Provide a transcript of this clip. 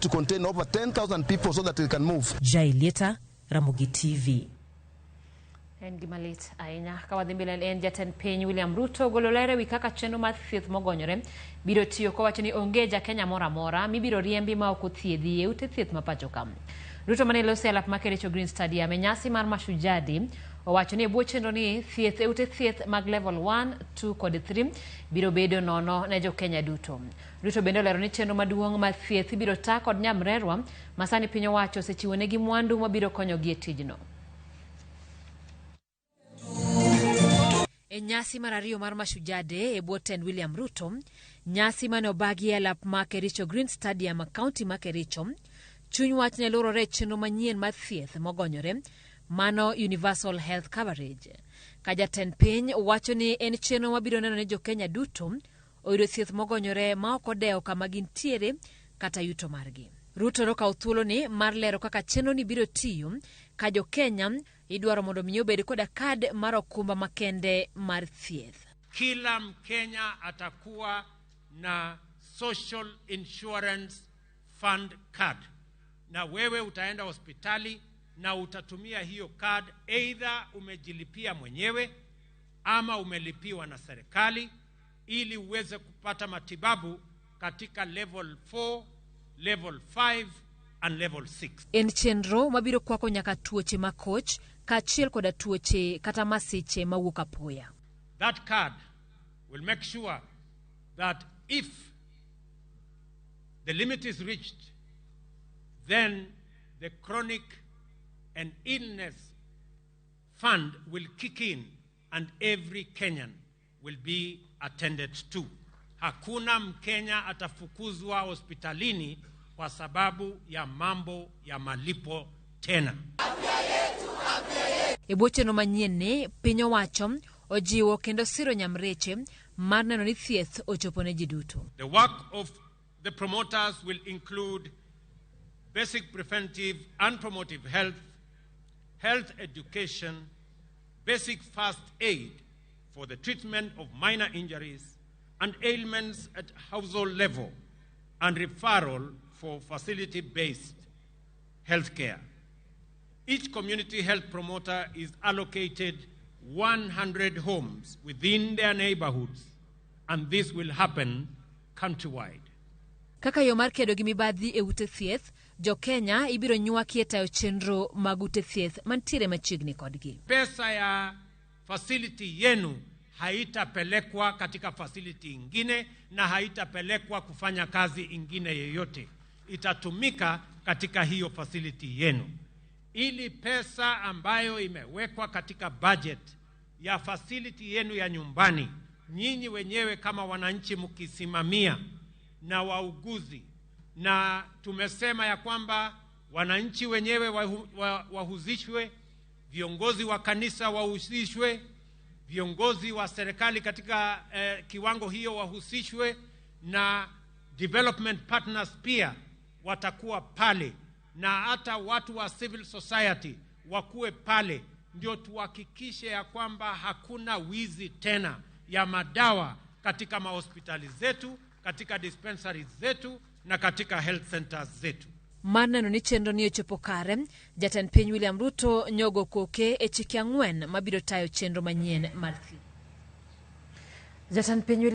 to contain over 10,000 people so that they can move. Jaileta, Ramogi TV. En gimalit ahinya kawadhimbilel en jatend piny William Ruto gololere wikaka chenro mar thieth mogonyore biro tiyo kowacho ni onge ja Kenya mora mora mibiro riembi ma ok othiedhi e ute thieth mapacho kam. Ruto mane loso alap makerecho Green Stadium e nyasi mar mashujadi owacho ni bwo chenro ni thieth e ute thieth mag level 1, 2 kod 3 biro bedo nono ne jo Kenya duto. Ruto bende olero ni chenro maduong' mar thieth biro taa kod nyamrerwa masani piny owacho osechiwo negi mwandu mabiro konyogi e tijno. E nyasi mar ariyo mar mashujade e bwo tend William Ruto, nyasi mane obagi e alap ma Kericho Green Stadium kaunti ma Kericho, chuny wach ne lorore chenro manyien mar thieth mogonyore, mano universal health coverage. Ka jatend piny wacho ni en chenro mabiro neno ne jo Kenya duto oyudo thieth mogonyore ma ok odewo kama gintiere kata yuto margi. Ruto nokawo thuolo ni mar lero kaka chenro ni biro tiyo ka jo Kenya idwaro mondo mi obed koda kad mar okumba makende mar thieth. Kila Mkenya atakuwa na social insurance fund card, na wewe utaenda hospitali na utatumia hiyo card, either umejilipia mwenyewe ama umelipiwa na serikali, ili uweze kupata matibabu katika level 4, level 5 and level 6. En chenro mabiro kwako nyaka tuoche makoch kaachiel koda tuoche kata masiche mawuok apoya. That card will make sure that if the limit is reached, then the chronic and illness fund will kick in and every Kenyan will be attended to. Hakuna Mkenya atafukuzwa hospitalini kwa sababu ya mambo ya malipo tena. E bwo chenro manyien ni piny owacho ojiwo kendo siro nyamreche mar neno ni thieth ochopo ne ji duto. The work of the promoters will include basic preventive and promotive health, health education, basic first aid for the treatment of minor injuries and ailments at household level, and referral for facility-based healthcare. Each community health promoter is allocated 100 homes within their neighborhoods, and this will happen countrywide. Kaka yo mar kedo gi mibadhi e ute thieth, jo Kenya ibiro nywaki e tayo chenro mag ute thieth mantiere machiegni kodgi. Pesa ya facility yenu haitapelekwa katika facility ingine na haitapelekwa kufanya kazi ingine yoyote. Itatumika katika hiyo facility yenu. Ili pesa ambayo imewekwa katika budget ya facility yenu ya nyumbani, nyinyi wenyewe kama wananchi mkisimamia na wauguzi, na tumesema ya kwamba wananchi wenyewe wahusishwe, viongozi wa kanisa wahusishwe, viongozi wa serikali katika kiwango hiyo wahusishwe, na development partners pia watakuwa pale, na hata watu wa civil society wakuwe pale, ndio tuhakikishe ya kwamba hakuna wizi tena ya madawa katika mahospitali zetu, katika dispensaries zetu na katika health centers zetu. Maneno ni chenro ni ochopo kare, jatend piny William Ruto nyogo koke e chike ang'wen mabiro tayo chenro manyien mar thieth. Jatend piny